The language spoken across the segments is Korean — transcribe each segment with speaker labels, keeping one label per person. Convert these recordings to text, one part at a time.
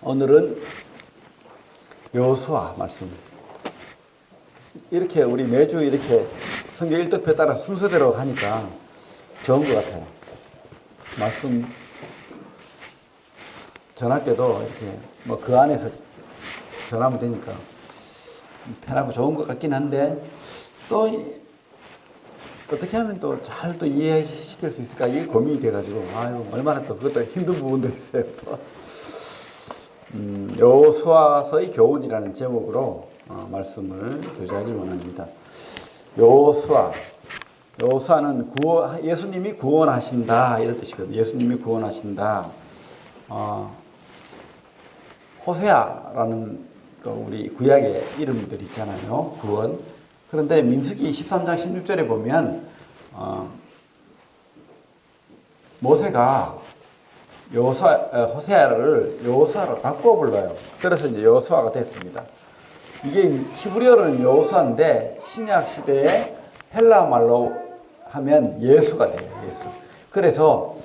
Speaker 1: 오늘은 여호수아 말씀. 이렇게 우리 매주 이렇게 성경 일독표에 따라 순서대로 하니까 좋은 것 같아요. 말씀 전할 때도 이렇게 뭐 그 안에서 전하면 되니까 편하고 좋은 것 같긴 한데, 또 어떻게 하면 또 잘 또 이해시킬 수 있을까, 이게 고민이 돼가지고 얼마나 또 그것도 힘든 부분도 있어요. 또 여호수아서의 교훈이라는 제목으로 말씀을 교제하기 원합니다. 여호수아는 예수님이 구원하신다, 이런 뜻이거든요. 예수님이 구원하신다. 호세아라는 우리 구약의 이름들 있잖아요. 구원. 그런데 민수기 13장 16절에 보면 모세가 호세아를 여호수아로 바꿔 불러요. 그래서 이제 여호수아가 됐습니다. 이게 히브리어로는 여호수아인데 신약 시대에 헬라 말로 하면 예수가 돼요. 예수. 그래서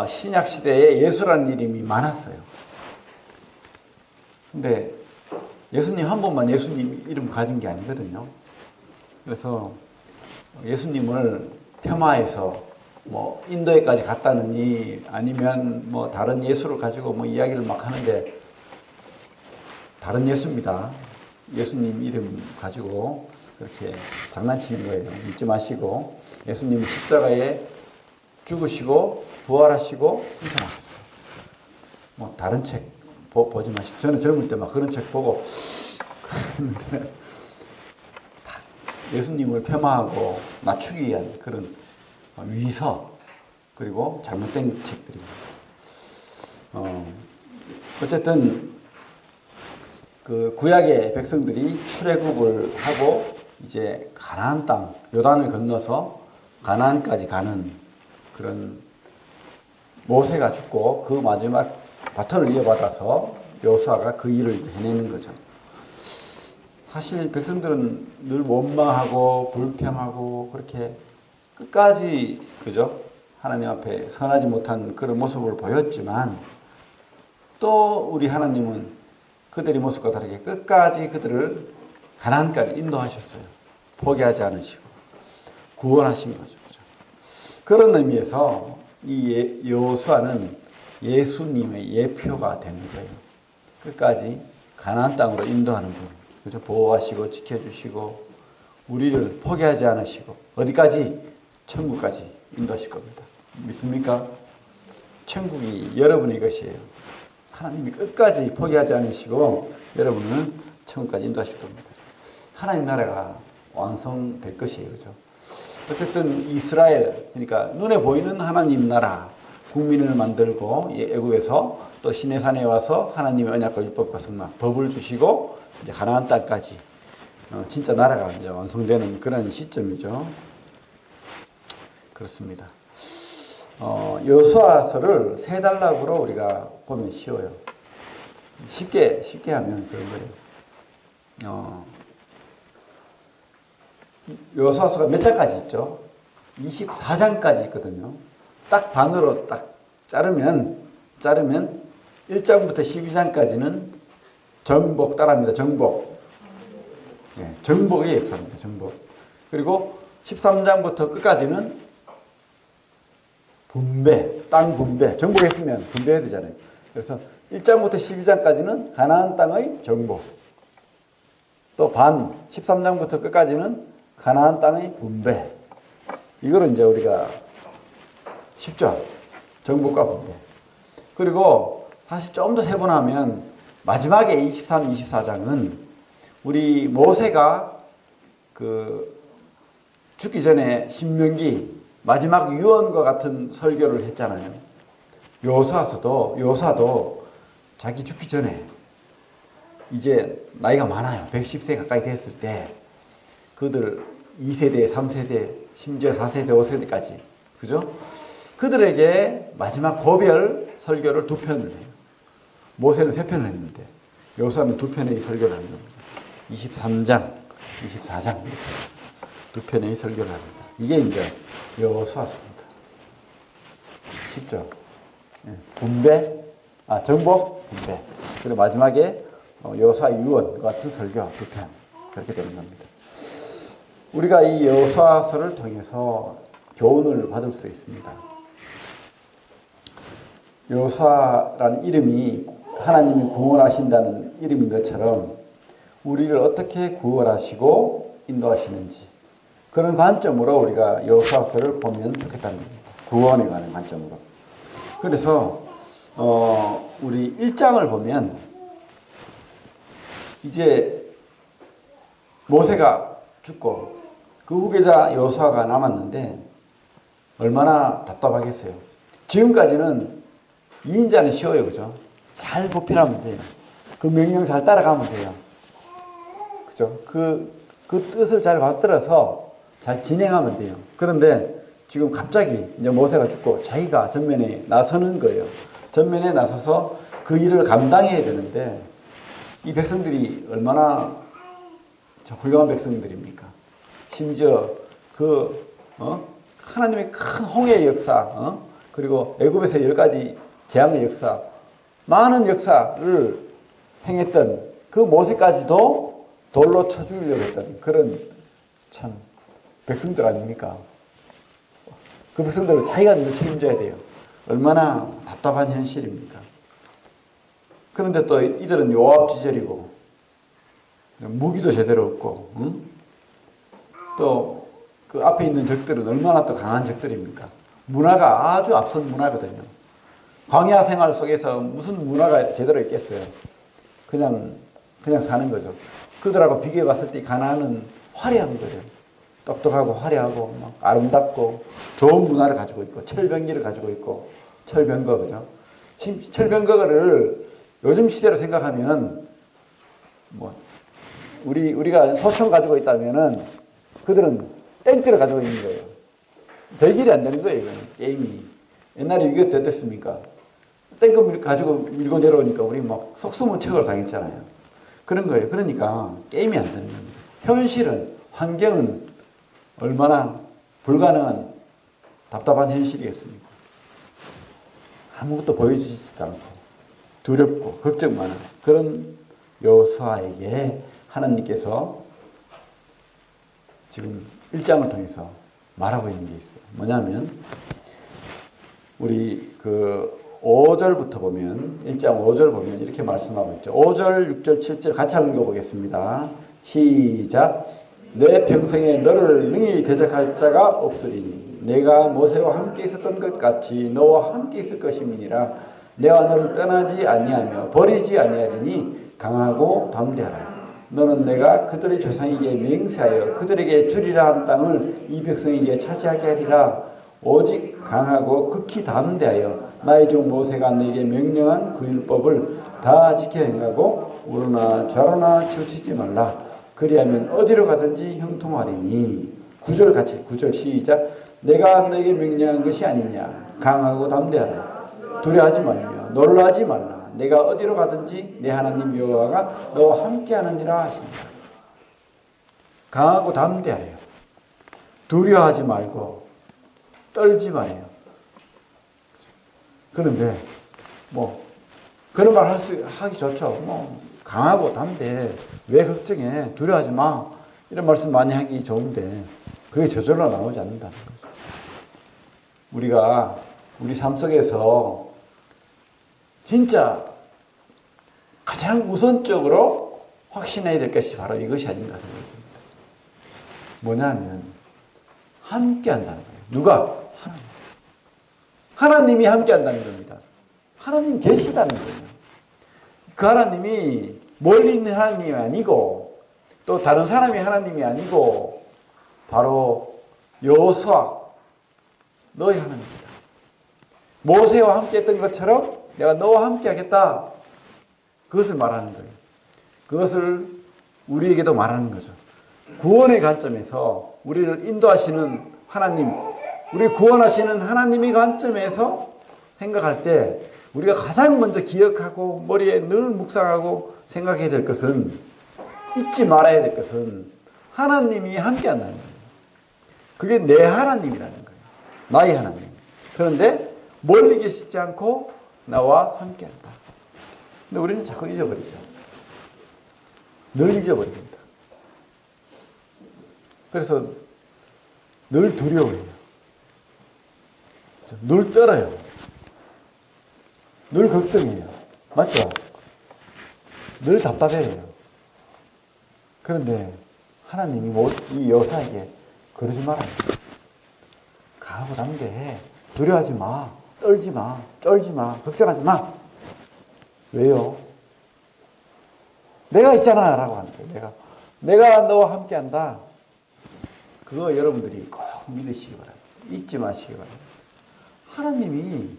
Speaker 1: 신약 시대에 예수라는 이름이 많았어요. 근데 예수님 한 번만 예수님 이름 가진 게 아니거든요. 그래서 예수님을 폄하해서 뭐 인도에까지 갔다느니 아니면 뭐 다른 예수를 가지고 뭐 이야기를 막 하는데, 다른 예수입니다. 예수님 이름 가지고 그렇게 장난치는 거예요. 믿지 마시고, 예수님은 십자가에 죽으시고 부활하시고 승천하셨어요. 뭐 다른 책 보지 마시고. 저는 젊을 때 막 그런 책 보고 그랬는데, 예수님을 폄하하고 낮추기 위한 그런 위서, 그리고 잘못된 책들입니다. 어쨌든 그 구약의 백성들이 출애굽을 하고 이제 가나안 땅, 요단을 건너서 가나안까지 가는 그런, 모세가 죽고 그 마지막 바톤을 이어받아서 여호수아가 그 일을 이제 해내는 거죠. 사실 백성들은 늘 원망하고 불평하고 그렇게 끝까지, 그죠? 하나님 앞에 선하지 못한 그런 모습을 보였지만, 또 우리 하나님은 그들의 모습과 다르게 끝까지 그들을 가나안까지 인도하셨어요. 포기하지 않으시고 구원하신 거죠. 그죠? 그런 의미에서 이 여호수아는 예수님의 예표가 되는 거예요. 끝까지 가나안 땅으로 인도하는 분, 그죠? 보호하시고 지켜주시고 우리를 포기하지 않으시고 어디까지? 천국까지 인도하실 겁니다. 믿습니까? 천국이 여러분의 것이에요. 하나님이 끝까지 포기하지 않으시고 여러분은 천국까지 인도하실 겁니다. 하나님 나라가 완성될 것이에요. 그죠? 어쨌든 이스라엘, 그러니까 눈에 보이는 하나님 나라, 국민을 만들고 애굽에서 또 시내산에 와서 하나님의 언약과 율법과 성막, 법을 주시고 이제 가나안 땅까지 진짜 나라가 이제 완성되는 그런 시점이죠. 그렇습니다. 여호수아서를 세 단락으로 우리가 보면 쉬워요. 쉽게 하면 그런 거예요. 여호수아서가 몇 장까지 있죠? 24장까지 있거든요. 딱 반으로 딱 자르면 1장부터 12장까지는 정복 따라합니다. 정복. 예, 정복의 역사입니다. 정복. 그리고 13장부터 끝까지는 분배, 땅 분배. 정복했으면 분배해야 되잖아요. 그래서 1장부터 12장까지는 가나안 땅의 정복. 또 13장부터 끝까지는 가나안 땅의 분배. 이거를 이제 우리가 쉽죠. 정복과 분배. 그리고 사실 좀 더 세분하면 마지막에 23, 24장은 우리 모세가 죽기 전에 신명기 마지막 유언과 같은 설교를 했잖아요. 여호수아도 자기 죽기 전에 이제 나이가 많아요. 110세 가까이 됐을 때 그들 2세대, 3세대, 심지어 4세대, 5세대까지, 그죠? 그들에게 마지막 고별 설교를 2편을 해요. 모세는 3편을 했는데 여호수아는 2편의 설교를 하는 겁니다. 23장, 24장 2편의 설교를 합니다. 이게 이제 여호수아서입니다. 쉽죠? 분배, 정복, 분배. 그리고 마지막에 여호수아 유언 같은 설교 두 편 그렇게 되는 겁니다. 우리가 이 여호수아서를 통해서 교훈을 받을 수 있습니다. 여호수아라는 이름이 하나님이 구원하신다는 이름인 것처럼 우리를 어떻게 구원하시고 인도하시는지 그런 관점으로 우리가 여호수아서를 보면 좋겠다는 겁니다. 구원에 관한 관점으로. 그래서 우리 1장을 보면 이제 모세가 죽고 그 후계자 여호수아가 남았는데 얼마나 답답하겠어요. 지금까지는 2인자는 쉬워요. 그죠? 잘 보필하면 돼요. 그 명령 잘 따라가면 돼요. 그죠? 그 뜻을 잘 받들어서 잘 진행하면 돼요. 그런데 지금 갑자기 이제 모세가 죽고 자기가 전면에 나서는 거예요. 전면에 나서서 그 일을 감당해야 되는데 이 백성들이 얼마나 훌륭한 백성들입니까? 심지어 하나님의 큰 홍해의 역사, 그리고 애굽에서 10가지 재앙의 역사, 많은 역사를 행했던 그 모세까지도 돌로 쳐 죽이려고 했던 그런 참 백성들 아닙니까? 그 백성들을 자기가 늘 책임져야 돼요. 얼마나 답답한 현실입니까? 그런데 또 이들은 요압지졸이고 무기도 제대로 없고 또 그 앞에 있는 적들은 얼마나 또 강한 적들입니까? 문화가 아주 앞선 문화거든요. 광야 생활 속에서 무슨 문화가 제대로 있겠어요? 그냥 사는 거죠. 그들하고 비교해 봤을 때 가나안은 화려한 거예요. 똑똑하고 화려하고 막 아름답고 좋은 문화를 가지고 있고 철병기를 가지고 있고 철병거 그죠? 철병거를 요즘 시대로 생각하면 뭐 우리가 소총 가지고 있다면은 그들은 탱크를 가지고 있는 거예요. 대결이 안 되는 거예요. 이건 게임이. 옛날에 이게 어땠습니까? 탱크 가지고 밀고 내려오니까 우리 막 속수무책으로 당했잖아요. 그런 거예요. 그러니까 게임이 안 되는 겁니다. 현실은 환경은 얼마나 불가능한 답답한 현실이겠습니까? 아무것도 보여주지도 않고 두렵고 걱정 많은 그런 여호수아에게 하나님께서 지금 1장을 통해서 말하고 있는 게 있어요. 뭐냐면 우리 5절부터 보면 1장 5절 보면 이렇게 말씀하고 있죠. 5절, 6절, 7절 같이 한번 읽어보겠습니다. 시작. 내 평생에 너를 능히 대적할 자가 없으리니 내가 모세와 함께 있었던 것 같이 너와 함께 있을 것임이니라. 내가 너를 떠나지 아니하며 버리지 아니하리니 강하고 담대하라. 너는 내가 그들의 조상에게 맹세하여 그들에게 주리라 한 땅을 이 백성에게 차지하게 하리라. 오직 강하고 극히 담대하여 나의 종 모세가 내게 명령한 그 율법을 다 지켜 행하고 우로나 좌로나 치우치지 말라. 그리하면 어디로 가든지 형통하리니. 9절 같이 9절 시작. 내가 너에게 명령한 것이 아니냐. 강하고 담대하라. 두려워하지 말며 놀라지 말라. 내가 어디로 가든지 내 하나님 여호와가 너와 함께하느니라 하신다. 강하고 담대하여 두려워하지 말고 떨지 마요. 그런데 뭐 그런 말 하기 좋죠. 뭐 강하고 담대해. 왜 걱정해? 두려워하지 마. 이런 말씀 많이 하기 좋은데 그게 저절로 나오지 않는다는 거죠. 우리가 우리 삶 속에서 진짜 가장 우선적으로 확신해야 될 것이 바로 이것이 아닌가 생각합니다. 뭐냐면 함께 한다는 거예요. 누가? 하나님. 하나님이 함께 한다는 겁니다. 하나님 계시다는 거예요. 그 하나님이 멀리 있는 하나님이 아니고 또 다른 사람이 하나님이 아니고 바로 여호수아 너의 하나님이다. 모세와 함께 했던 것처럼 내가 너와 함께 하겠다. 그것을 말하는 거예요. 그것을 우리에게도 말하는 거죠. 구원의 관점에서 우리를 인도하시는 하나님, 우리 구원하시는 하나님의 관점에서 생각할 때 우리가 가장 먼저 기억하고 머리에 늘 묵상하고 생각해야 될 것은, 잊지 말아야 될 것은 하나님이 함께 한다는 거예요. 그게 내 하나님이라는 거예요. 나의 하나님. 그런데 멀리 계시지 않고 나와 함께 한다. 근데 우리는 자꾸 잊어버리죠. 늘 잊어버립니다. 그래서 늘 두려워해요. 늘 떨어요. 늘 걱정해요. 맞죠? 늘 답답해요. 그런데 하나님이 이 여사에게 그러지 말아요. 가고 담대해. 두려워하지 마. 떨지 마. 쫄지 마. 걱정하지 마. 왜요? 내가 있잖아 라고 하는 거예요. 내가 너와 함께 한다. 그거 여러분들이 꼭 믿으시기 바랍니다. 잊지 마시기 바랍니다. 하나님이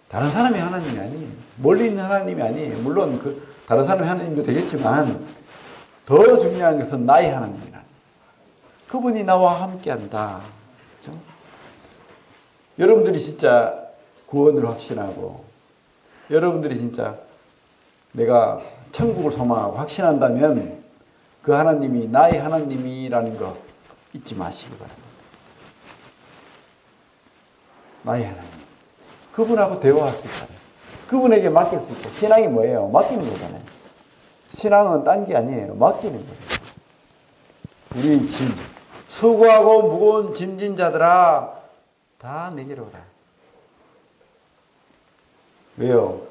Speaker 1: 다른 사람이 하나님이 아니에요. 멀리 있는 하나님이 아니에요. 물론 다른 사람이 하나님도 되겠지만 더 중요한 것은 나의 하나님이라. 그분이 나와 함께 한다. 그죠? 여러분들이 진짜 구원을 확신하고 여러분들이 진짜 내가 천국을 소망하고 확신한다면 그 하나님이 나의 하나님이라는 거 잊지 마시기 바랍니다. 나의 하나님. 그분하고 대화할 수 있잖아요. 그분에게 맡길 수 있어요. 신앙이 뭐예요? 맡기는 거잖아요. 신앙은 딴 게 아니에요. 맡기는 거예요. 우리 짐, 수고하고 무거운 짐진 자들아 다 내게로 오라. 왜요?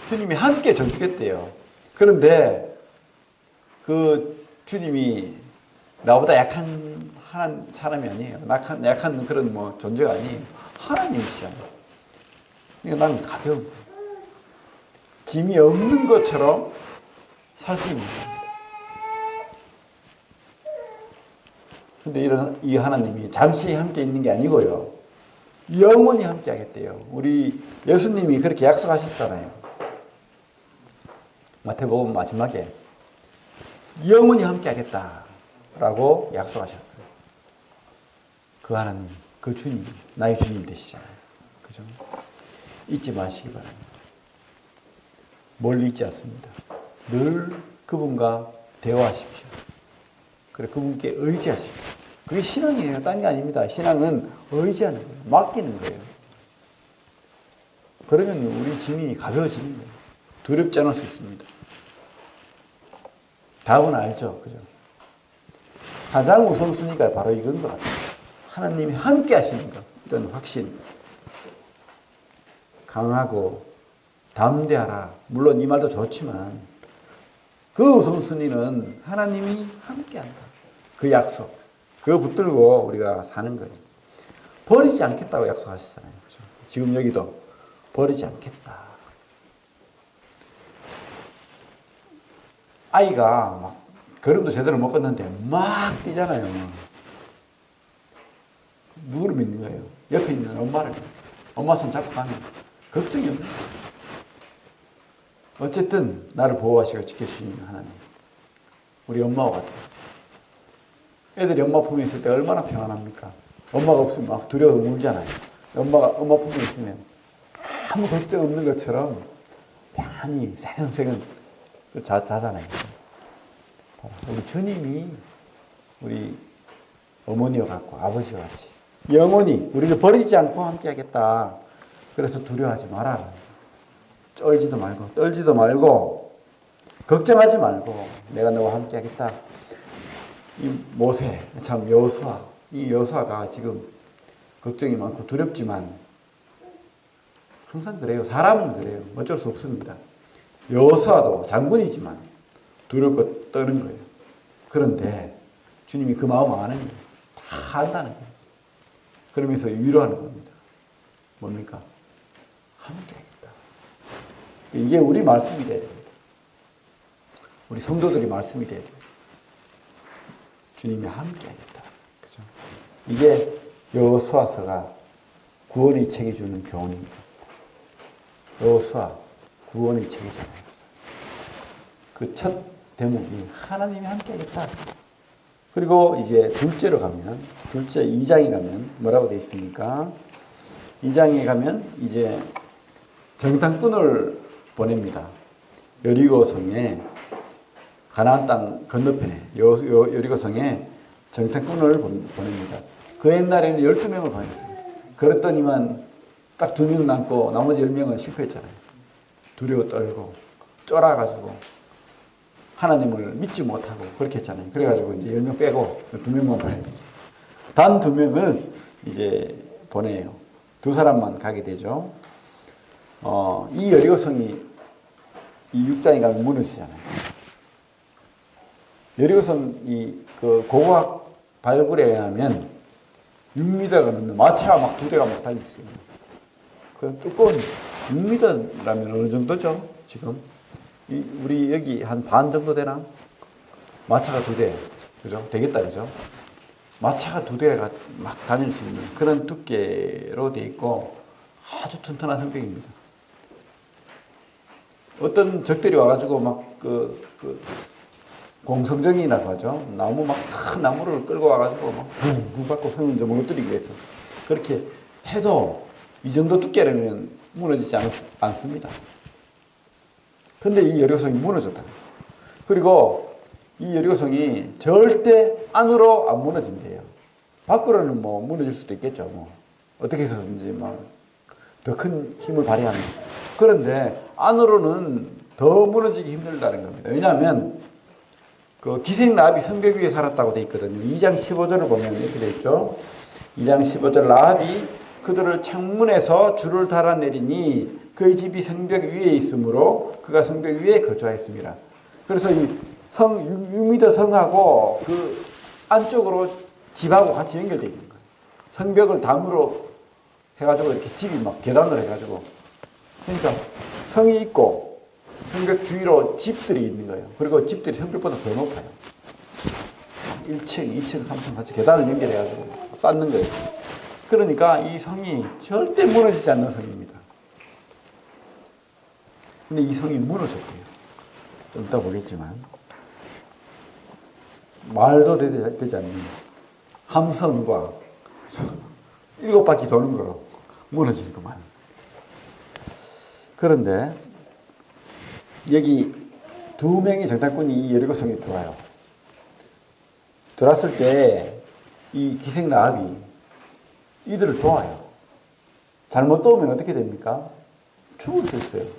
Speaker 1: 주님이 함께 져주겠대요. 그런데 그 주님이 나보다 약한 사람이 아니에요. 약한 그런 뭐 존재가 아니에요. 하나님이시잖아요. 그러니까 나는 가벼운 거예요. 짐이 없는 것처럼 살 수 있는 겁니다. 근데 이 하나님이 잠시 함께 있는 게 아니고요. 영원히 함께 하겠대요. 우리 예수님이 그렇게 약속하셨잖아요. 마태복음 마지막에 영원히 함께 하겠다라고 약속하셨어요. 그 하나님, 그 주님, 나의 주님 되시잖아요. 그죠? 잊지 마시기 바랍니다. 멀리 있지 않습니다. 늘 그분과 대화하십시오. 그래, 그분께 의지하십시오. 그게 신앙이에요. 딴 게 아닙니다. 신앙은 의지하는 거예요. 맡기는 거예요. 그러면 우리 짐이 가벼워지는 거예요. 두렵지 않을 수 있습니다. 답은 알죠? 그죠? 가장 우선순위가 바로 이건 것 같아요. 하나님이 함께 하시는 것. 이런 확신. 강하고 담대하라. 물론 이 말도 좋지만 그 우선순위는 하나님이 함께한다. 그 약속. 그거 붙들고 우리가 사는 거예요. 버리지 않겠다고 약속하시잖아요. 그렇죠? 지금 여기도 버리지 않겠다. 아이가 막 걸음도 제대로 못 걷는데 막 뛰잖아요. 누구를 믿는 거예요? 옆에 있는 엄마를. 엄마 손 잡고 가면 걱정이 없는 거예요. 어쨌든 나를 보호하시고 지켜주시는 하나님. 우리 엄마와 같아요. 애들이 엄마 품에 있을 때 얼마나 평안합니까? 엄마가 없으면 막 두려워 울잖아요. 엄마 품에 있으면 아무 걱정 없는 것처럼 편히 새근새근 자잖아요. 우리 주님이 우리 어머니와 같고 아버지와 같이 영원히 우리를 버리지 않고 함께 하겠다. 그래서 두려워하지 마라. 쫄지도 말고 떨지도 말고 걱정하지 말고 내가 너와 함께 하겠다. 이 모세, 참 여호수아, 이 여호수아가 지금 걱정이 많고 두렵지만 항상 그래요. 사람은 그래요. 어쩔 수 없습니다. 여호수아도 장군이지만 두렵고 떠는 거예요. 그런데 주님이 그 마음 아는 거예요. 다 안다는 거예요. 그러면서 위로하는 겁니다. 뭡니까? 함께 하겠다. 이게 우리 말씀이 돼야 됩니다. 우리 성도들이 말씀이 돼야 됩니다. 주님이 함께 하겠다. 그죠? 이게 여호수아서가 구원의 책이 주는 교훈입니다. 여호수아 구원의 책이잖아요. 그 첫 대목이 하나님이 함께 하겠다. 그리고 이제 둘째로 가면, 둘째 2장에 가면 뭐라고 되어 있습니까? 2장에 가면 이제 정탐꾼을 보냅니다. 여리고 성에, 가나안 땅 건너편에 여리고 성에 정탐꾼을 보냅니다. 그 옛날에는 12명을 보냈어요. 그랬더니만 딱 2명 남고 나머지 10명은 실패했잖아요. 두려워 떨고 쫄아가지고 하나님을 믿지 못하고 그렇게 했잖아요. 그래가지고 이제 10명 빼고 2명만 보내요. 단 2명을 이제 보내요. 2사람만 가게 되죠. 이 여리고성이 이 6장에 가면 무너지잖아요. 여리고성이 그 고고학 발굴에 의하면 6m가 넘는 마차가 막 2대가 막 달려있어요. 그 두꺼운 6m라면 어느 정도죠? 지금 우리 여기 한 반 정도 되나? 마차가 2대, 그죠? 되겠다, 그죠? 마차가 2대가 막 다닐 수 있는 그런 두께로 돼 있고 아주 튼튼한 성벽입니다. 어떤 적들이 와가지고 막 공성정이라고 하죠. 나무 막 큰 나무를 끌고 와가지고 막 붕붕 받고 성을 좀 무너뜨리기 위해서 그렇게 해도 이 정도 두께라면 무너지지 않습니다. 근데 이 여리고성이 무너졌다. 그리고 이 여리고성이 절대 안으로 안 무너진대요. 밖으로는 뭐 무너질 수도 있겠죠. 뭐 어떻게 해서든지 막 더 큰 힘을 발휘하는. 그런데 안으로는 더 무너지기 힘들다는 겁니다. 왜냐하면 그 기생 라합이 성벽 위에 살았다고 돼 있거든요. 2장 15절을 보면 이렇게 돼 있죠. 2장 15절 라합이 그들을 창문에서 줄을 달아내리니 그의 집이 성벽 위에 있으므로 그가 성벽 위에 거주하였습니다. 그래서 이 6m 성하고 그 안쪽으로 집하고 같이 연결되어 있는 거예요. 성벽을 담으로 해가지고 이렇게 집이 막 계단으로 해가지고 그러니까 성이 있고 성벽 주위로 집들이 있는 거예요. 그리고 집들이 성벽보다 더 높아요. 1층, 2층, 3층 같이 계단을 연결해가지고 쌓는 거예요. 그러니까 이 성이 절대 무너지지 않는 성입니다. 근데 이 성이 무너졌대요. 좀 이따 보겠지만 말도 되지 않는 함성과 7바퀴 도는 거로 무너지는 것만. 그런데 여기 2명의 정탐꾼이 이 여리고성에 들어와요. 들어왔을 때 이 기생 라합이 이들을 도와요. 잘못 도우면 어떻게 됩니까? 죽을 수 있어요.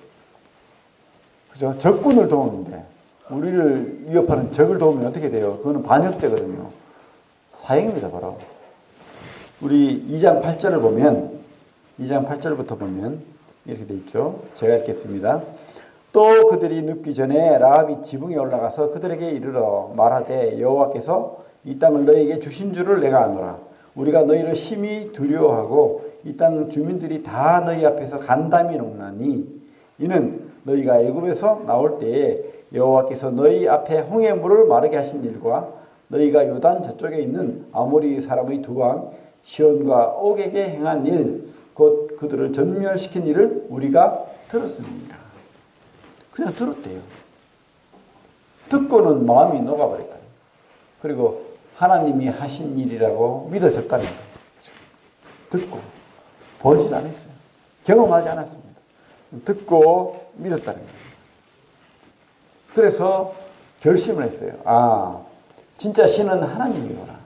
Speaker 1: 그죠? 적군을 도우는데 우리를 위협하는 적을 도우면 어떻게 돼요? 그거는 반역죄거든요. 사형입니다, 바로. 우리 2장 8절을 보면 2장 8절부터 보면 이렇게 돼 있죠. 제가 읽겠습니다. 또 그들이 눕기 전에 라합이 지붕에 올라가서 그들에게 이르러 말하되 여호와께서 이 땅을 너희에게 주신 줄을 내가 아노라. 우리가 너희를 심히 두려워하고 이 땅 주민들이 다 너희 앞에서 간담이 녹나니 이는 너희가 애굽에서 나올 때에 여호와께서 너희 앞에 홍해물을 마르게 하신 일과 너희가 요단 저쪽에 있는 아모리 사람의 두 왕 시온과 옥에게 행한 일 곧 그들을 전멸시킨 일을 우리가 들었습니다. 그냥 들었대요. 듣고는 마음이 녹아버렸다. 그리고 하나님이 하신 일이라고 믿어졌다는 거예요. 듣고 보지도 않았어요. 경험하지 않았습니다. 듣고 믿었다는 거예요. 그래서 결심을 했어요. 아, 진짜 신은 하나님이구나.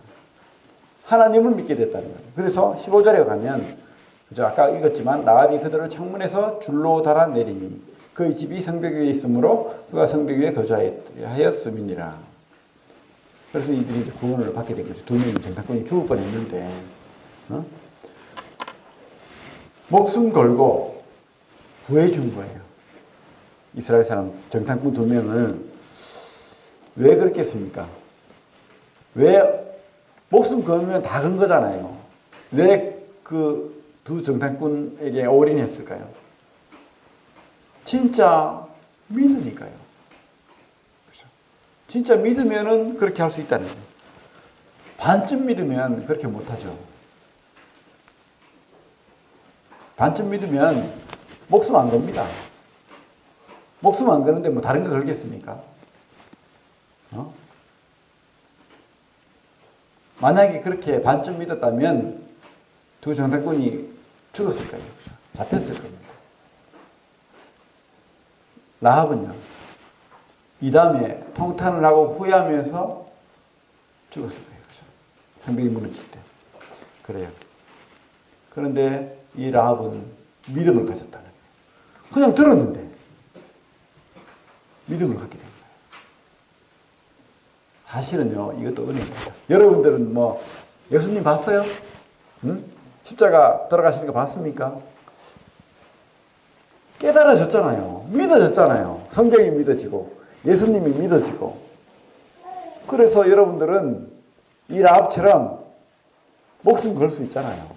Speaker 1: 하나님을 믿게 됐다는 거예요. 그래서 15절에 가면 그죠? 아까 읽었지만 라합이 그들을 창문에서 줄로 달아내리니 그의 집이 성벽 위에 있으므로 그가 성벽 위에 거주하였음이니라. 그래서 이들이 구원을 받게 된 거죠. 2명의 정탐꾼이 죽을 뻔했는데 목숨 걸고 구해준 거예요. 이스라엘 사람 정탐꾼 2명을 왜 그렇게 했습니까? 왜 목숨 걸면 다 건 거잖아요. 왜 그 2 정탐꾼에게 올인했을까요? 진짜 믿으니까요. 그렇죠? 진짜 믿으면은 그렇게 할 수 있다는 거예요. 반쯤 믿으면 그렇게 못하죠. 반쯤 믿으면 목숨 안 겁니다. 목숨 안 거는데 뭐 다른 거 걸겠습니까? 만약에 그렇게 반쯤 믿었다면 2 정탐꾼이 죽었을 거예요. 잡혔을 겁니다. 라합은요, 이 다음에 통탄을 하고 후회하면서 죽었을 거예요. 성벽이 무너질 때. 그래요. 그런데 이 라합은 믿음을 가졌다는 거예요. 그냥 들었는데, 믿음을 갖게 된 거예요. 사실은요, 이것도 은혜입니다. 여러분들은 뭐 예수님 봤어요? 응? 십자가 돌아가시는 거 봤습니까? 깨달아졌잖아요. 믿어졌잖아요. 성경이 믿어지고 예수님이 믿어지고. 그래서 여러분들은 이 라합처럼 목숨 걸 수 있잖아요.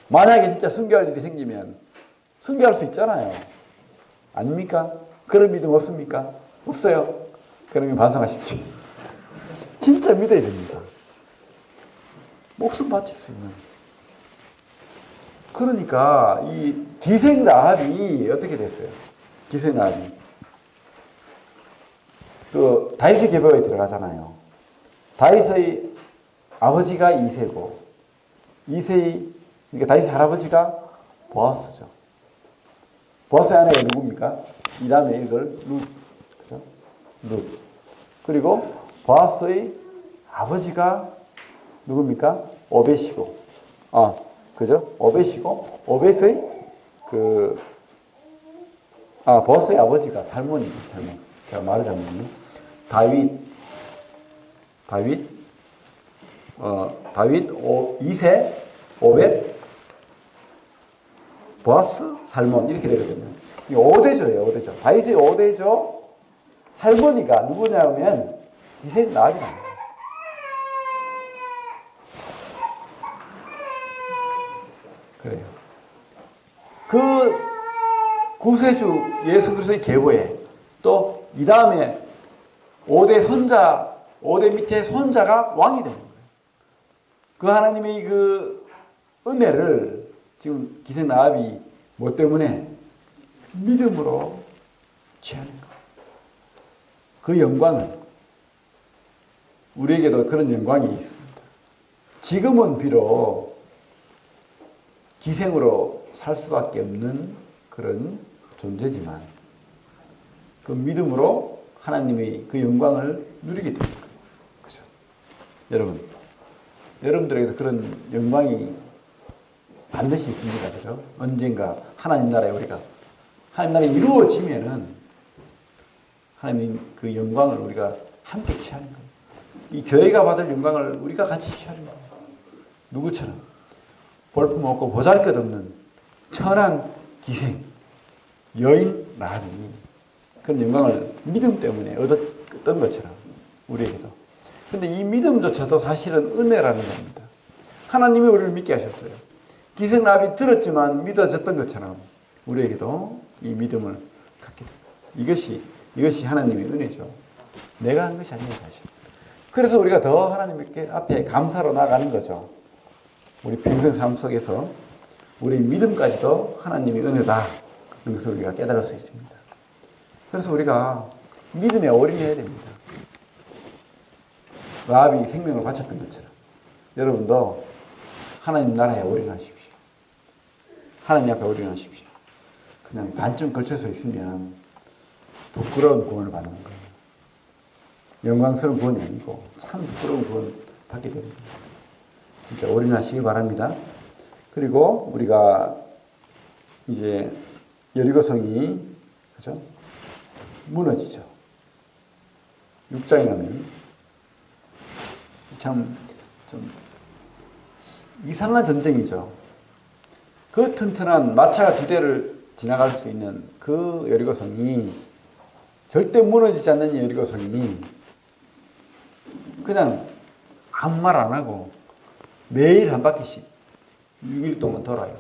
Speaker 1: 만약에 진짜 순교할 일이 생기면 순교할 수 있잖아요. 아닙니까? 그런 믿음 없습니까? 없어요. 그러면 반성하십시오. 진짜 믿어야 됩니다. 목숨 바칠 수 있는. 그러니까 이 기생 라합이 어떻게 됐어요? 기생 라합이 그 다윗의 계보에 들어가잖아요. 다윗의 아버지가 이새고 이새의 그러니까 다윗의 할아버지가 보아스죠. 보아스의 아내가 누굽니까? 이 다음에 읽을 룻, 그죠? 룻. 그리고 보아스의 아버지가 누굽니까? 오벳이고, 그죠? 오벳이고, 오벳의 보아스의 아버지가 살몬이죠, 살몬. 제가 말을 잘못했네. 다윗, 이세, 오벳, 보아스, 살몬 이렇게 되거든요. 이 5대조예요, 5대조. 다윗의 5대조 할머니가 누구냐면 기생 라합이랍니다. 그래요. 그 구세주 예수 그리스도의 계보에 또 이 다음에 5대 손자, 5대 밑에 손자가 왕이 되는 거예요. 그 하나님의 그 은혜를 지금 기생 라합이 뭐 때문에? 믿음으로 취하는 거. 그 영광을 우리에게도 그런 영광이 있습니다. 지금은 비록 기생으로 살 수밖에 없는 그런 존재지만 그 믿음으로 하나님의 그 영광을 누리게 됩니다. 그죠? 여러분들에게도 그런 영광이 반드시 있습니다. 그죠? 언젠가 하나님 나라에 우리가 하나님 나라에 이루어지면은 하나님 그 영광을 우리가 함께 취하는 거예요. 이 교회가 받을 영광을 우리가 같이 취하는 거예요. 누구처럼? 볼품없고 보잘것없는 천한 기생 여인 라합이 그런 영광을 믿음 때문에 얻었던 것처럼 우리에게도. 근데 이 믿음조차도 사실은 은혜라는 겁니다. 하나님이 우리를 믿게 하셨어요. 기생 라합이 들었지만 믿어졌던 것처럼 우리에게도 이 믿음을 갖게 됩니다. 이것이 하나님의 은혜죠. 내가 한 것이 아니에요, 사실. 그래서 우리가 더 하나님 앞에 감사로 나가는 거죠. 우리 평생 삶 속에서 우리 믿음까지도 하나님의 은혜다. 그런 것을 우리가 깨달을 수 있습니다. 그래서 우리가 믿음에 올인해야 됩니다. 라합이 생명을 바쳤던 것처럼 여러분도 하나님 나라에 올인하십시오. 하나님 앞에 올인하십시오. 그냥 반쯤 걸쳐서 있으면 부끄러운 구원을 받는 거예요. 영광스러운 구원이 아니고 참 부끄러운 구원 받게 됩니다. 진짜 올인하시길 바랍니다. 그리고 우리가 이제 여리고성이 그죠? 무너지죠. 6장에 가면 참 좀 이상한 전쟁이죠. 그 튼튼한 마차가 2대를 지나갈 수 있는 그 여리고성이 절대 무너지지 않는 여리고성이 그냥 아무 말 안 하고 매일 한 바퀴씩 6일 동안 돌아요.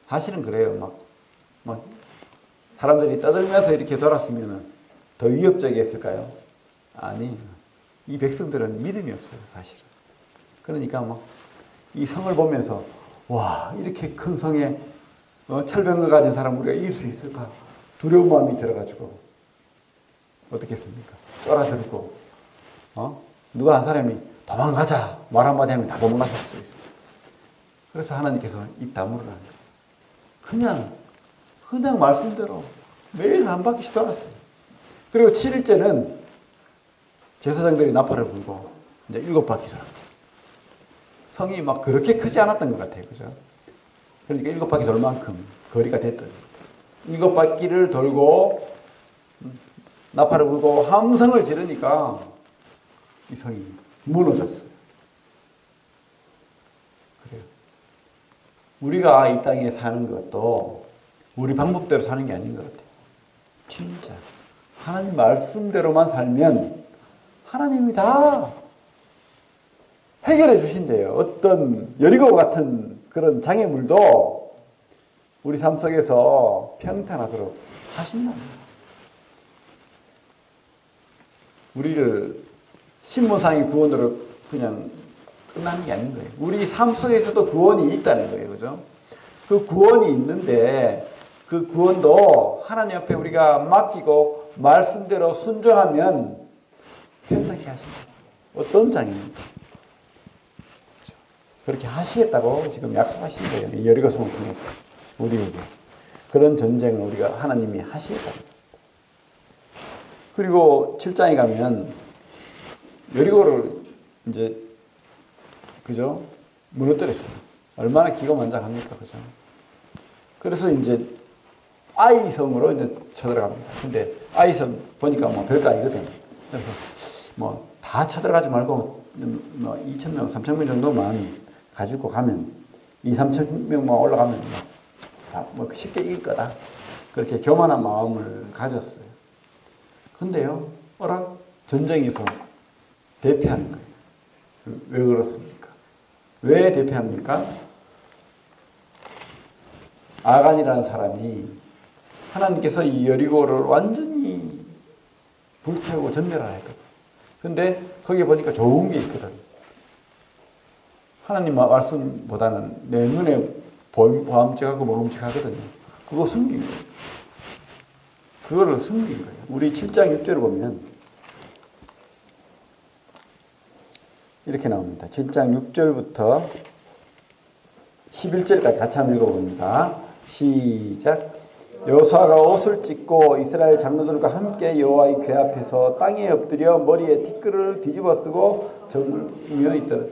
Speaker 1: 사실은 그래요. 막 사람들이 떠들면서 이렇게 돌았으면 더 위협적이었을까요? 아니, 이 백성들은 믿음이 없어요, 사실은. 그러니까 이 성을 보면서 와, 이렇게 큰 성에 철병을 가진 사람 우리가 이길 수 있을까? 두려운 마음이 들어가지고 어떻게 했습니까? 쫄아들고 누가 한 사람이 도망가자 말 한마디 하면 다 도망가실 수 있어요. 그래서 하나님께서 입 다물으라는 거예요. 그냥 말씀대로 매일 한 바퀴씩 돌았어요. 그리고 7일째는 제사장들이 나팔을 불고 이제 7바퀴 돌았어요. 성이 막 그렇게 크지 않았던 것 같아요. 그죠? 그러니까 7바퀴 돌 만큼 거리가 됐던 7바퀴를 돌고 나팔을 불고 함성을 지르니까 이 성이 무너졌어요. 그래요. 우리가 이 땅에 사는 것도 우리 방법대로 사는 게 아닌 것 같아요. 진짜 하나님 말씀대로만 살면 하나님이 다 해결해 주신대요. 어떤 여리고 같은 그런 장애물도 우리 삶 속에서 평탄하도록 하신답니다. 우리를 신문상의 구원으로 그냥 끝나는 게 아닌 거예요. 우리 삶 속에서도 구원이 있다는 거예요. 그죠? 그 구원이 있는데 그 구원도 하나님 앞에 우리가 맡기고 말씀대로 순종하면 평탄케 하신다. 어떤 장애입니까? 그렇게 하시겠다고 지금 약속하신 거예요. 여리고성을 통해서 우리에게. 그런 전쟁을 우리가 하나님이 하시겠다고. 그리고 7장에 가면 여리고를 이제 그죠? 무너뜨렸어요. 얼마나 기고만장합니까? 그죠? 그래서 이제 아이성으로 이제 쳐들어갑니다. 근데 아이성 보니까 뭐 별거 아니거든요. 그래서 뭐 다 쳐들어가지 말고 뭐 2,000명, 3,000명 정도만 가지고 가면 2,000~3,000명만 올라가면 뭐 쉽게 이길 거다. 그렇게 교만한 마음을 가졌어요. 근데요, 전쟁에서 대패하는 거예요. 왜 그렇습니까? 왜 대패합니까? 아간이라는 사람이 하나님께서 이 여리고를 완전히 불태우고 전멸하라 했거든. 근데 거기 보니까 좋은 게 있거든. 하나님 말씀보다는 내 눈에 보암직하고 먹음직하거든요. 그거 숨긴 거예요. 그거를 숨긴 거예요. 우리 7장 6절을 보면 이렇게 나옵니다. 7장 6절부터 11절까지 같이 한번 읽어봅니다. 시작. 여호수아가 옷을 찢고 이스라엘 장로들과 함께 여호와의 궤 앞에서 땅에 엎드려 머리에 티끌을 뒤집어 쓰고 저물며 있더라.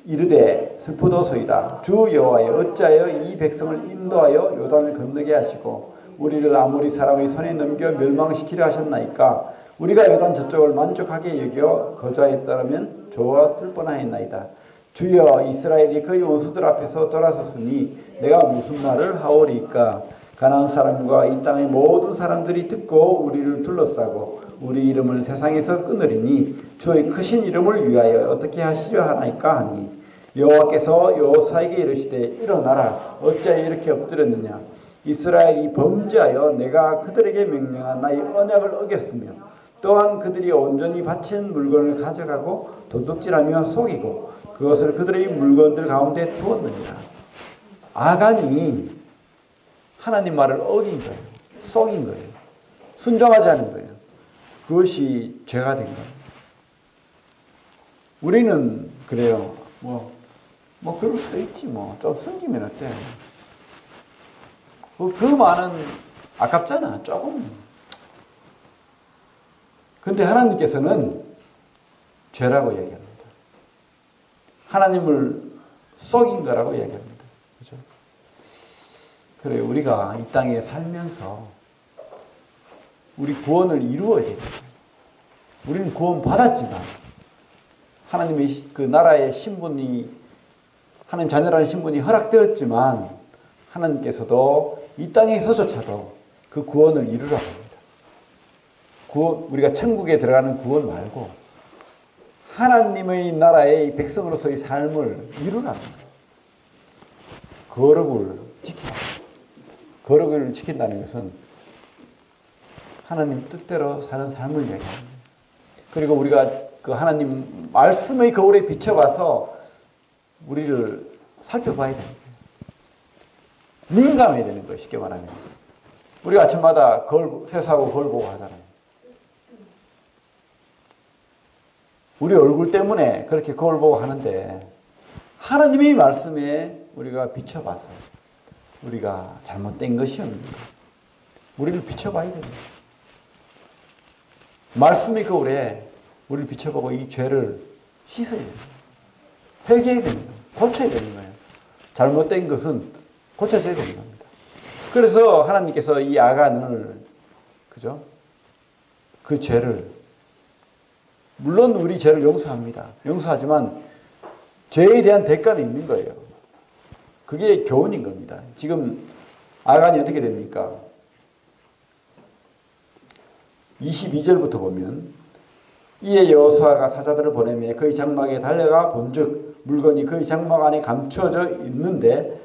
Speaker 1: 이르되 슬프도소이다. 주 여호와여 어찌하여 이 백성을 인도하여 요단을 건너게 하시고 우리를 아모리 사람의 손에 넘겨 멸망시키려 하셨나이까. 우리가 요단 저쪽을 만족하게 여겨 거주하였더라면 좋았을 뻔하였나이다. 주여 이스라엘이 그의 원수들 앞에서 돌아섰으니 내가 무슨 말을 하오리까. 가나안 사람과 이 땅의 모든 사람들이 듣고 우리를 둘러싸고 우리 이름을 세상에서 끊으리니 주의 크신 이름을 위하여 어떻게 하시려 하나이까 하니 여호와께서 여호수아에게 이르시되 일어나라. 어찌하여 이렇게 엎드렸느냐. 이스라엘이 범죄하여 내가 그들에게 명령한 나의 언약을 어겼으며 또한 그들이 온전히 바친 물건을 가져가고 도둑질하며 속이고 그것을 그들의 물건들 가운데 두었느니라. 아간이 하나님 말을 어긴 거예요. 속인 거예요. 순종하지 않은 거예요. 그것이 죄가 된 거예요. 우리는 그래요. 뭐 그럴 수도 있지 뭐. 좀 숨기면 어때? 그 많은 아깝잖아. 조금. 근데 하나님께서는 죄라고 얘기합니다. 하나님을 속인 거라고 얘기합니다. 그죠? 그래, 우리가 이 땅에 살면서 우리 구원을 이루어야 됩니다. 우리는 구원 받았지만 하나님의 그 나라의 신분이 하나님 자녀라는 신분이 허락되었지만 하나님께서도 이 땅에서조차도 그 구원을 이루라고 합니다. 우리가 천국에 들어가는 구원 말고 하나님의 나라의 백성으로서의 삶을 이루라는 거예요. 거룩을 지키라. 거룩을 지킨다는 것은 하나님 뜻대로 사는 삶을 얘기합니다. 그리고 우리가 그 하나님 말씀의 거울에 비춰봐서 우리를 살펴봐야 됩니다. 민감해야 되는 거예요. 쉽게 말하면. 우리가 아침마다 세수하고 거울 보고 하잖아요. 우리 얼굴 때문에 그렇게 거울 보고 하는데 하나님의 말씀에 우리가 비춰봐서 우리가 잘못된 것이 없는가. 우리를 비춰봐야 됩니다. 말씀의 거울에 우리를 비춰보고 이 죄를 씻어야 됩니다. 회개해야 됩니다. 고쳐야 되는 거예요. 잘못된 것은 고쳐져야 되는 겁니다. 그래서 하나님께서 이 아간을 그죠? 그 죄를, 물론 우리 죄를 용서합니다. 용서하지만 죄에 대한 대가는 있는 거예요. 그게 교훈인 겁니다. 지금 아간이 어떻게 됩니까? 22절부터 보면 이에 여호수아가 사자들을 보내며 그의 장막에 달려가 본즉 물건이 그의 장막 안에 감춰져 있는데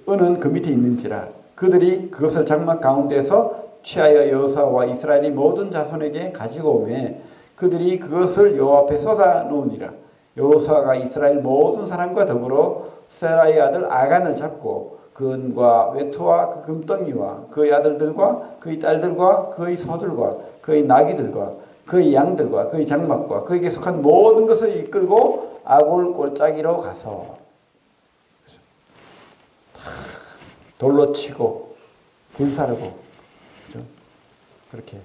Speaker 1: 은은 그 밑에 있는지라 그들이 그것을 장막 가운데서 취하여 여호수아와 이스라엘의 모든 자손에게 가지고 오매 그들이 그것을 여호와 앞에 쏟아 놓으니라. 여호수아가 이스라엘 모든 사람과 더불어 세라의 아들 아간을 잡고 그 은과 외투와 그 금덩이와 그의 아들들과 그의 딸들과 그의 소들과 그의 나귀들과 그의 양들과 그의 장막과 그에게 속한 모든 것을 이끌고 아골 골짜기로 가서 돌로 치고 불사르고 그죠? 그렇게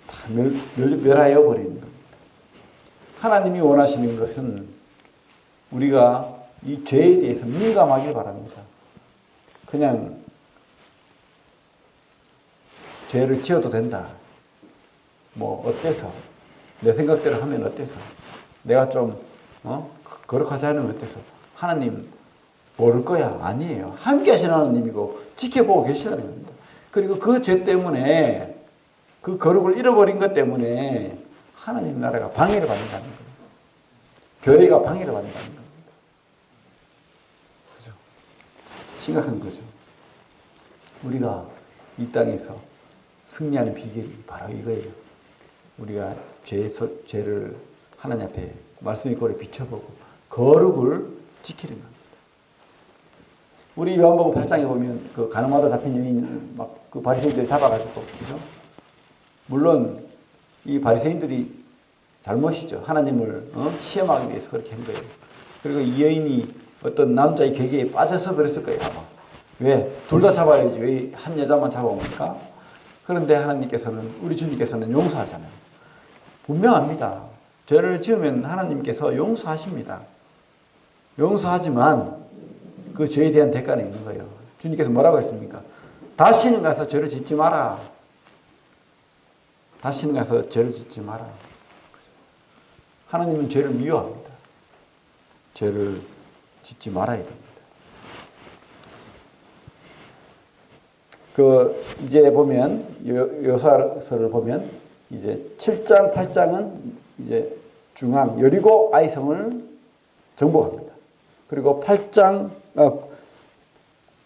Speaker 1: 다 멸하여 버리는 겁니다. 하나님이 원하시는 것은 우리가 이 죄에 대해서 민감하길 바랍니다. 그냥 죄를 지어도 된다. 뭐 어때서? 내 생각대로 하면 어때서? 내가 좀 거룩하지 않으면 어때서? 하나님 모를 거야. 아니에요. 함께 하시는 하나님이고 지켜보고 계시다는 겁니다. 그리고 그 죄 때문에 그 거룩을 잃어버린 것 때문에 하나님 나라가 방해를 받는다는 거예요. 교회가 방해를 받는다는 겁니다. 그죠? 심각한 거죠. 우리가 이 땅에서 승리하는 비결이 바로 이거예요. 우리가 죄를 하나님 앞에 말씀의 꼴에 비춰보고 거룩을 지키는 겁니다. 우리 요한복음 8장에 보면 그 가늠하다 잡힌 여인 막 그 바리새인들이 잡아가지고 그죠? 물론 이 바리새인들이 잘못이죠. 하나님을 시험하기 위해서 그렇게 한 거예요. 그리고 이 여인이 어떤 남자의 계계에 빠져서 그랬을 거예요. 아마. 왜? 둘 다 잡아야지. 왜 한 여자만 잡아옵니까? 그런데 하나님께서는 우리 주님께서는 용서하잖아요. 분명합니다. 죄를 지으면 하나님께서 용서하십니다. 용서하지만 그 죄에 대한 대가는 있는 거예요. 주님께서 뭐라고 했습니까? 다시는 가서 죄를 짓지 마라. 다시는 가서 죄를 짓지 마라. 하나님은 죄를 미워합니다. 죄를 짓지 말아야 됩니다. 이제 보면 여호수아서를 보면 이제 7장, 8장은 이제 중앙 여리고 아이성을 정복합니다. 그리고 9장,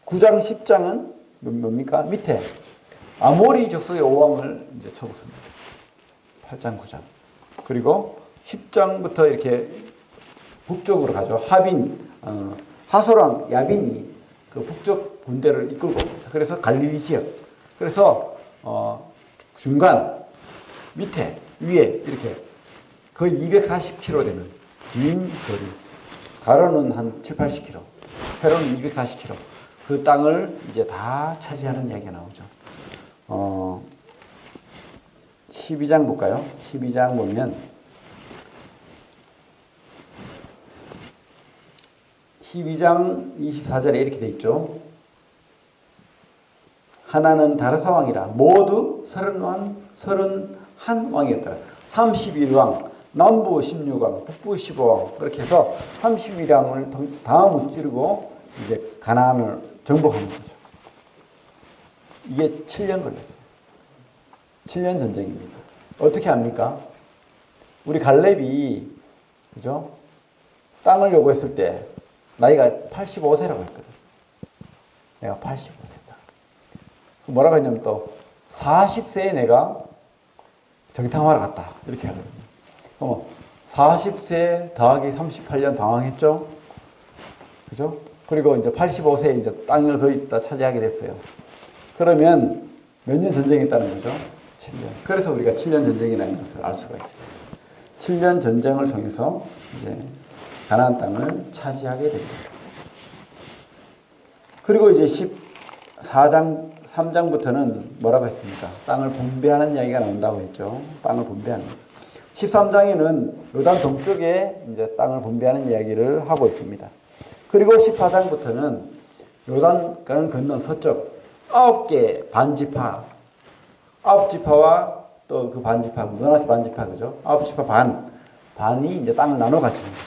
Speaker 1: 10장은 뭡니까? 밑에 아모리 족속의 오왕을 이제 쳐붓습니다. 8장, 9장. 그리고 10장부터 이렇게 북쪽으로 가죠. 하소랑 야빈이 그 북쪽 군대를 이끌고 옵니다. 그래서 갈릴리 지역. 그래서 중간, 밑에, 위에 이렇게 거의 240km 되는 긴 거리. 가로는 한 7, 80km, 세로는 240km. 그 땅을 이제 다 차지하는 이야기가 나오죠. 12장 볼까요? 12장 보면 12장 24절에 이렇게 돼 있죠. 하나는 다르사 왕이라 모두 31 왕이었더라. 31왕, 남부 16왕, 북부 15왕 그렇게 해서 31왕을 다 무찌르고 이제 가나안을 정복하는 거죠. 이게 7년 걸렸어요. 7년 전쟁입니다. 어떻게 합니까? 우리 갈렙이 그죠? 땅을 요구했을 때 나이가 85세라고 했거든. 내가 85세다. 뭐라고 했냐면 또 40세에 내가 정탐하러 갔다. 이렇게 하거든요. 그럼 40세 더하기 38년 방황했죠? 그죠? 그리고 이제 85세에 이제 땅을 거의 다 차지하게 됐어요. 그러면 몇 년 전쟁했다는 거죠? 7년. 그래서 우리가 7년 전쟁이라는 것을 알 수가 있습니다. 7년 전쟁을 통해서 이제 가나안 땅을 차지하게 됩니다. 그리고 이제 14장 3장부터는 뭐라고 했습니까? 땅을 분배하는 이야기가 나온다고 했죠. 땅을 분배하는 것. 13장에는 요단 동쪽에 이제 땅을 분배하는 이야기를 하고 있습니다. 그리고 14장부터는 요단강 건너 서쪽 9개 반지파 아홉 지파와 또 그 반지파, 문하세 반지파, 그죠? 아홉 지파 반이 이제 땅을 나눠 가지는 거죠.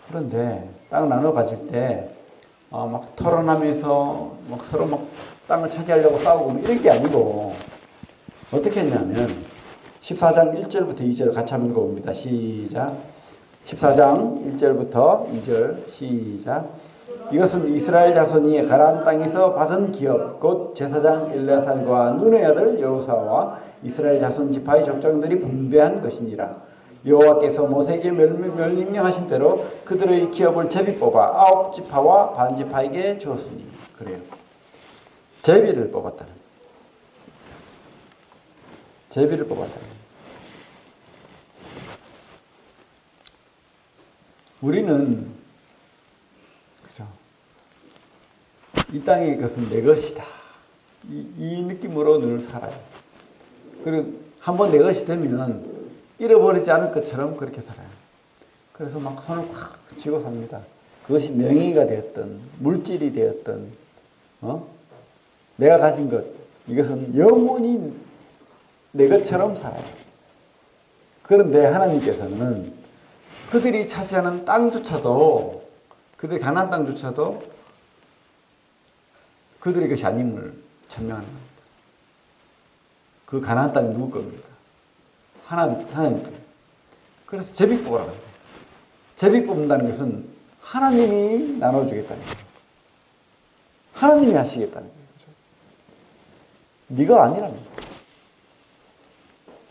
Speaker 1: 그런데 땅을 나눠 가질 때, 막 토론하면서 막 서로 막 땅을 차지하려고 싸우고 뭐 이런 게 아니고, 어떻게 했냐면, 14장 1절부터 2절 같이 한번 읽어봅니다. 시작. 14장 1절부터 2절 시작. 이것은 이스라엘 자손이 가나안 땅에서 받은 기업 곧 제사장 엘레아살과 눈의 아들 여호수아와 이스라엘 자손 지파의 족장들이 분배한 것이니라. 여호와께서 모세에게 명령하신 대로 그들의 기업을 제비 뽑아 아홉 지파와 반 지파에게 주었으니. 그래요. 제비를 뽑았다는 거예요. 제비를 뽑았다는 거예요. 우리는 그죠? 이 땅의 것은 내 것이다. 이 느낌으로 늘 살아요. 그리고 한번 내 것이 되면 잃어버리지 않을 것처럼 그렇게 살아요. 그래서 막 손을 꽉 쥐고 삽니다. 그것이 명예가 되었든 물질이 되었든 내가 가진 것, 이것은 영원히 내 것처럼 살아요. 그런데 하나님께서는 그들이 차지하는 땅조차도, 그들이 가나안 땅조차도 그들의 것이 아님을 천명하는 겁니다. 그 가나안 땅이 누구 겁니까? 하나님 겁니다. 그래서 제비 뽑으라고 합니다. 제비 뽑는다는 것은 하나님이 나눠주겠다는 거예요. 하나님이 하시겠다는 거예요. 그렇죠? 네가 아니랍니다.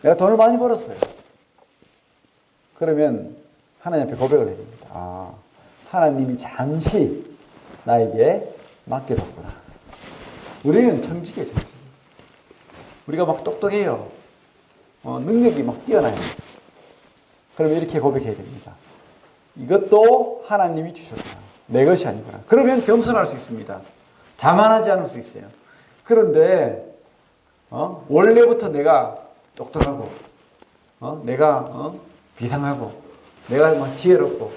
Speaker 1: 내가 돈을 많이 벌었어요. 그러면 하나님 앞에 고백을 해야 됩니다. 하나님이 잠시 나에게 맡겨줬구나. 우리는 청직이에요, 청직. 우리가 막 똑똑해요. 능력이 막 뛰어나요. 그러면 이렇게 고백해야 됩니다. 이것도 하나님이 주셨구나. 내 것이 아니구나. 그러면 겸손할 수 있습니다. 자만하지 않을 수 있어요. 그런데 원래부터 내가 똑똑하고 내가 비상하고 내가 막 지혜롭고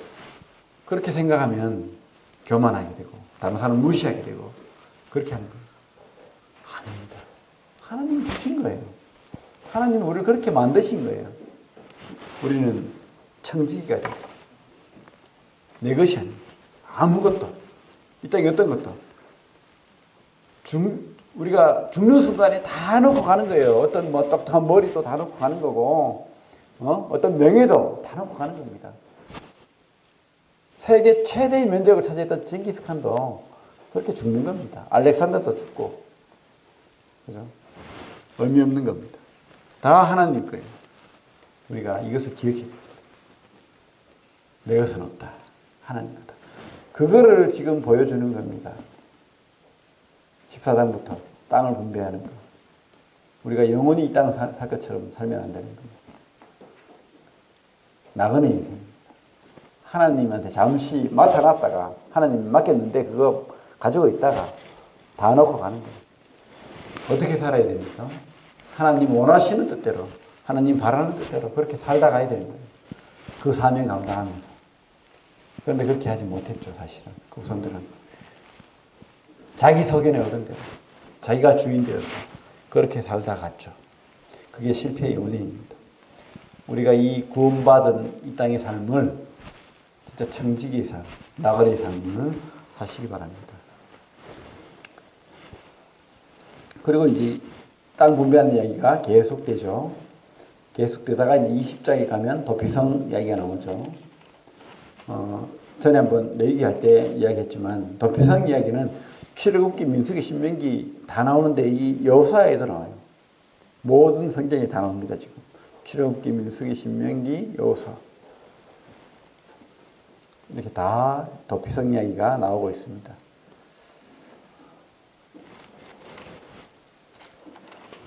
Speaker 1: 그렇게 생각하면 교만하게 되고 다른 사람 무시하게 되고 그렇게 하는 거예요. 아닙니다. 하나님이 주신 거예요. 하나님은 우리를 그렇게 만드신 거예요. 우리는 청지기가 되고 내 것이 아닙니다. 아무것도 이 땅에 어떤 것도 우리가 죽는 순간에 다 놓고 가는 거예요. 어떤 뭐 똑똑한 머리도 다 놓고 가는 거고 어떤 명예도 다 놓고 가는 겁니다. 세계 최대의 면적을 차지했던 징기스칸도 그렇게 죽는 겁니다. 알렉산더도 죽고, 그죠? 의미 없는 겁니다. 다 하나님 거예요. 우리가 이것을 기억해야 됩니다. 내 것은 없다. 하나님 거다. 그거를 지금 보여주는 겁니다. 14장부터 땅을 분배하는 거. 우리가 영원히 이 땅을 살 것처럼 살면 안 되는 겁니다. 나그네 인생입니다. 하나님한테 잠시 맡아놨다가 하나님이 맡겼는데 그거 가지고 있다가 다 놓고 가는 거예요. 어떻게 살아야 됩니까? 하나님 원하시는 뜻대로, 하나님 바라는 뜻대로 그렇게 살다 가야 되는 거예요. 그 사명 감당하면서. 그런데 그렇게 하지 못했죠, 사실은. 그 후손들은. 자기 소견에 오른 대로, 자기가 주인 되어서 그렇게 살다 갔죠. 그게 실패의 원인입니다. 우리가 이 구원받은 이 땅의 삶을 진짜 청지기의 삶, 나그네의 삶을 사시기 바랍니다. 그리고 이제 땅 분배하는 이야기가 계속되죠. 계속되다가 이제 20장에 가면 도피성 이야기가 나오죠. 전에 한번 레위기할 때 이야기했지만 도피성 이야기는 출애굽기, 민수기, 신명기 다 나오는데 이 여호수아에도 나와요. 모든 성경에 다 나옵니다. 지금 출애굽기, 민수기, 신명기, 여호수아 이렇게 다 도피성 이야기가 나오고 있습니다.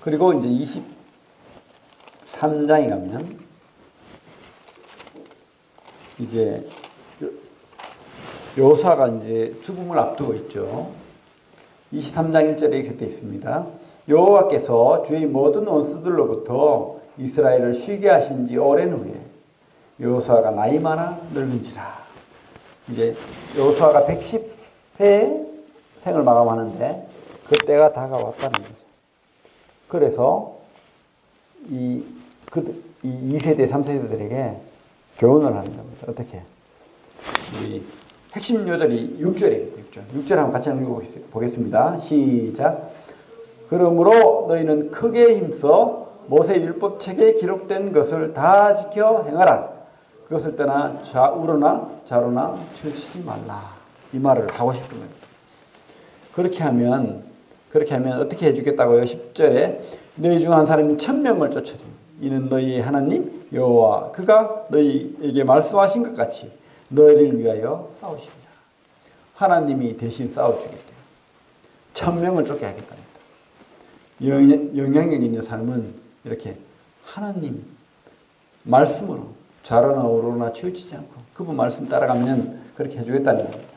Speaker 1: 그리고 이제 23장에 가면 이제 여호수아가 이제 죽음을 앞두고 있죠. 23장 1절에 이렇게 되어 있습니다. 여호와께서 주의 모든 원수들로부터 이스라엘을 쉬게 하신 지 오랜 후에 여호수아가 나이 많아 늙은지라. 이제 여호수아가 110세 생을 마감하는데 그때가 다가왔다는 거죠. 그래서 이 2세대, 3세대들에게 교훈을 하는 겁니다. 어떻게? 우리 핵심 요절이 6절입니다. 6절 한번 같이 읽어보겠습니다. 시작. 그러므로 너희는 크게 힘써 모세 율법책에 기록된 것을 다 지켜 행하라. 그것을 떠나 좌우로나 좌로나 치우치지 말라. 이 말을 하고 싶은 겁니다. 그렇게 하면 어떻게 해주겠다고요? 10절에 너희 중 한 사람이 1000명을 쫓으리. 이는 너희 하나님 여호와 그가 너희에게 말씀하신 것 같이 너희를 위하여 싸우십니다. 하나님이 대신 싸워주겠대요. 1000명을 쫓게 하겠답니다. 영향력 있는 삶은 이렇게 하나님 말씀으로 좌로나 우로나 치우치지 않고 그분 말씀 따라가면 그렇게 해주겠다는 겁니다.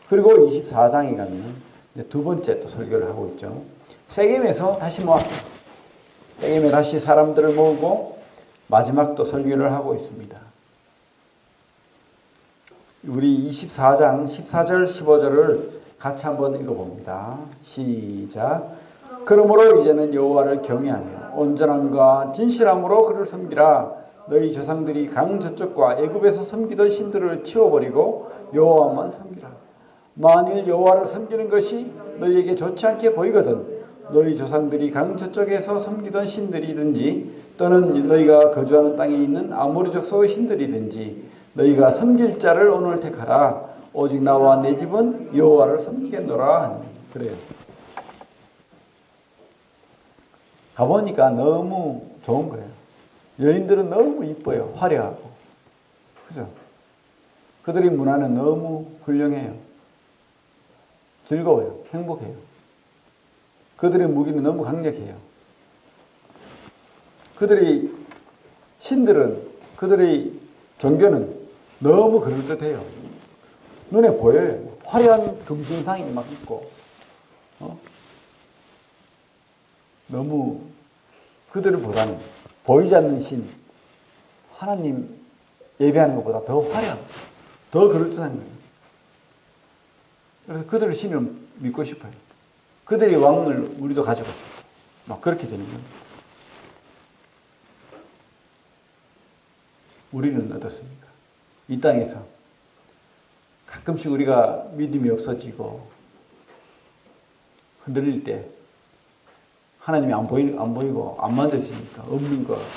Speaker 1: 그리고 24장에 가면 이제 두 번째 또 설교를 하고 있죠. 세겜에서 다시 모았어요. 세겜에 다시 사람들을 모으고 마지막 또 설교를 하고 있습니다. 우리 24장 14절 15절을 같이 한번 읽어봅니다. 시작. 그러므로 이제는 여호와를 경외하며 온전함과 진실함으로 그를 섬기라. 너희 조상들이 강 저쪽과 애굽에서 섬기던 신들을 치워버리고 여호와만 섬기라. 만일 여호와를 섬기는 것이 너희에게 좋지 않게 보이거든 너희 조상들이 강 저쪽에서 섬기던 신들이든지 또는 너희가 거주하는 땅에 있는 아모리족 소의 신들이든지 너희가 섬길 자를 오늘 택하라. 오직 나와 내 집은 여호와를 섬기겠노라 하니. 그래요. 가보니까 너무 좋은 거예요. 여인들은 너무 이뻐요. 화려하고. 그죠? 그들의 문화는 너무 훌륭해요. 즐거워요. 행복해요. 그들의 무기는 너무 강력해요. 그들의 신들은, 그들의 종교는 너무 그럴듯해요. 눈에 보여요. 화려한 금신상이 막 있고, 너무 그들보다는 보이지 않는 신, 하나님 예배하는 것보다 더 화려한, 더 그럴듯한 거예요. 그래서 그들의 신을 믿고 싶어요. 그들의 왕을 우리도 가지고 싶고, 막 그렇게 되는 거예요. 우리는 어떻습니까? 이 땅에서 가끔씩 우리가 믿음이 없어지고 흔들릴 때 하나님이 안 보이고 안 만져지니까 없는 것 같고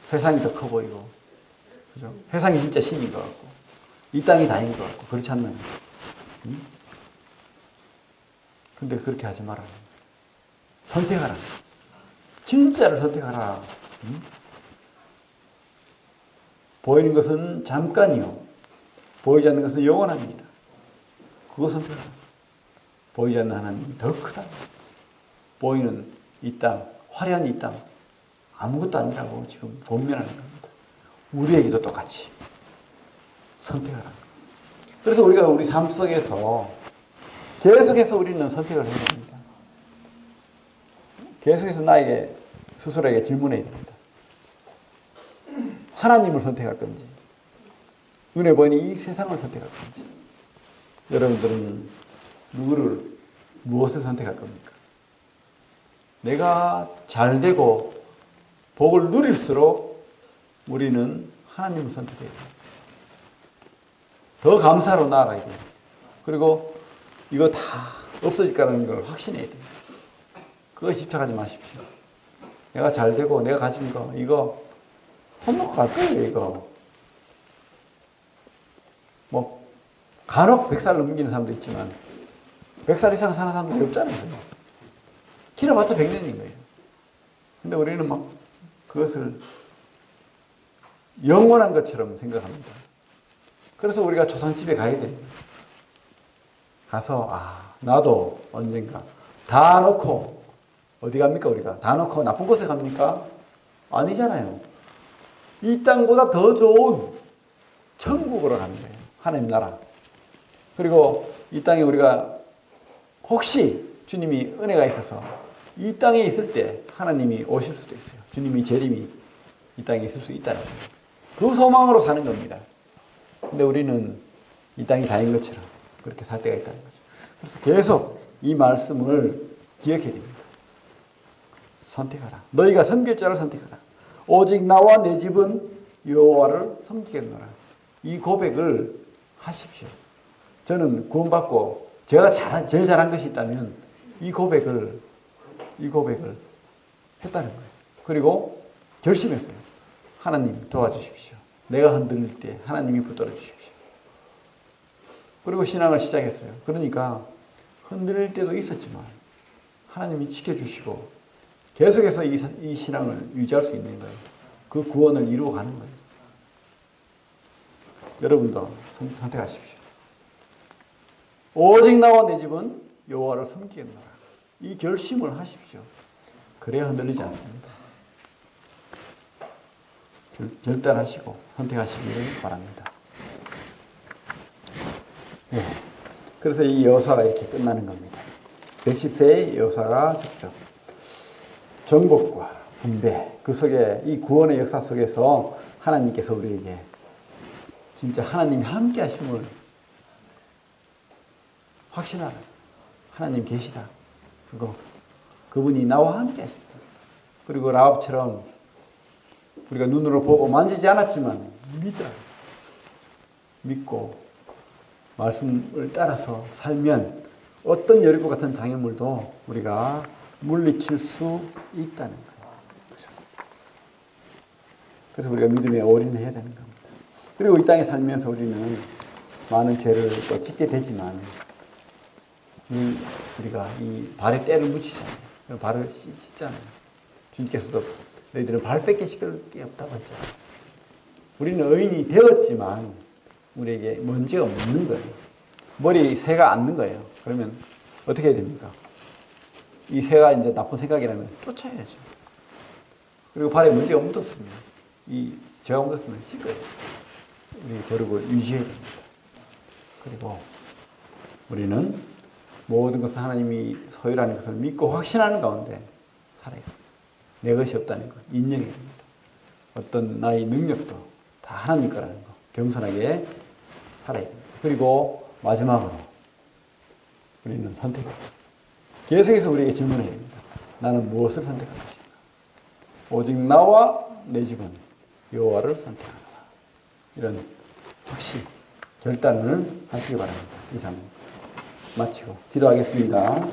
Speaker 1: 세상이 더 커 보이고 그죠? 세상이 진짜 신인 것 같고 이 땅이 다인 것 같고 그렇지 않나요? 근데 그렇게 하지 마라. 선택하라. 진짜를 선택하라. 보이는 것은 잠깐이요. 보이지 않는 것은 영원합니다. 그거 선택하라. 보이지 않는 하나님이 더 크다. 보이는 이 땅, 화려한 이 땅, 아무것도 아니라고 지금 권면하는 겁니다. 우리에게도 똑같이 선택하라. 그래서 우리가 우리 삶 속에서 계속해서 우리는 선택을 해야 됩니다. 계속해서 나에게, 스스로에게 질문해야 됩니다. 하나님을 선택할 건지, 눈에 보이는 이 세상을 선택할 건지, 여러분들은 무엇을 선택할 겁니까? 내가 잘 되고 복을 누릴수록 우리는 하나님을 선택해야 돼요. 더 감사로 나아가야 돼요. 그리고 이거 다 없어질 거라는 걸 확신해야 돼요. 그거에 집착하지 마십시오. 내가 잘 되고 내가 가진 거 이거 손 놓고 갈 거예요. 이거 뭐 간혹 100살 넘기는 사람도 있지만 100살 이상 사는 사람들이 없잖아요. 길어봤자 100년인 거예요. 근데 우리는 막 그것을 영원한 것처럼 생각합니다. 그래서 우리가 조상집에 가야 됩니다. 가서 나도 언젠가 다 놓고 어디 갑니까 우리가? 다 놓고 나쁜 곳에 갑니까? 아니잖아요. 이 땅보다 더 좋은 천국으로 가는 거예요. 하나님 나라. 그리고 이 땅에 우리가 혹시 주님이 은혜가 있어서 이 땅에 있을 때 하나님이 오실 수도 있어요. 주님이 재림이 이 땅에 있을 수 있다는 거예요. 그 소망으로 사는 겁니다. 근데 우리는 이 땅이 다인 것처럼 그렇게 살 때가 있다는 거죠. 그래서 계속 이 말씀을 기억해야 됩니다. 선택하라. 너희가 섬길 자를 선택하라. 오직 나와 내 집은 여호와를 섬기겠노라. 이 고백을 하십시오. 저는 구원받고 제가 제일 잘한 것이 있다면 이 고백을 했다는 거예요. 그리고 결심했어요. 하나님 도와주십시오. 내가 흔들릴 때 하나님이 붙들어 주십시오. 그리고 신앙을 시작했어요. 그러니까 흔들릴 때도 있었지만 하나님이 지켜주시고 계속해서 이 신앙을 유지할 수 있는 거예요. 그 구원을 이루어가는 거예요. 여러분도 선택하십시오. 오직 나와 내 집은 여호와를 섬기겠노라. 이 결심을 하십시오. 그래야 흔들리지 않습니다. 결단하시고 선택하시기를 바랍니다. 네. 그래서 이 여사가 이렇게 끝나는 겁니다. 110세의 여사가 죽죠. 정복과 분배, 그 속에 이 구원의 역사 속에서 하나님께서 우리에게 진짜 하나님이 함께 하심을 확신하라. 하나님 계시다. 그분이 나와 함께 하신다. 그리고 라합처럼 우리가 눈으로 보고 만지지 않았지만 믿어라. 믿고 말씀을 따라서 살면 어떤 여리고 같은 장애물도 우리가 물리칠 수 있다는 거예요. 그래서 우리가 믿음에 올인해야 되는 겁니다. 그리고 이 땅에 살면서 우리는 많은 죄를 또 짓게 되지만 우리가 이 발에 때를 묻히잖아요. 발을 씻잖아요. 주님께서도 너희들은 발 뺏게 씻길 게 없다고 했잖아요. 우리는 의인이 되었지만 우리에게 먼지가 묻는 거예요. 머리에 새가 앉는 거예요. 그러면 어떻게 해야 됩니까? 이 새가 이제 나쁜 생각이라면 쫓아야죠. 그리고 발에 먼지가 묻었으면 이 죄가 묻었으면 씻어야죠. 우리 거룩을 유지해야 됩니다. 그리고 우리는 모든 것을 하나님이 소유라는 것을 믿고 확신하는 가운데 살아야 됩니다. 내 것이 없다는 것 인정해야 됩니다. 어떤 나의 능력도 다 하나님 거라는 것 겸손하게 살아야 됩니다. 그리고 마지막으로 우리는 선택해야 됩니다. 계속해서 우리에게 질문해야 됩니다. 나는 무엇을 선택할 것인가? 오직 나와 내 집은 여호와를 선택하노라. 이런 확신, 결단을 하시기 바랍니다. 이상 마치고 기도하겠습니다.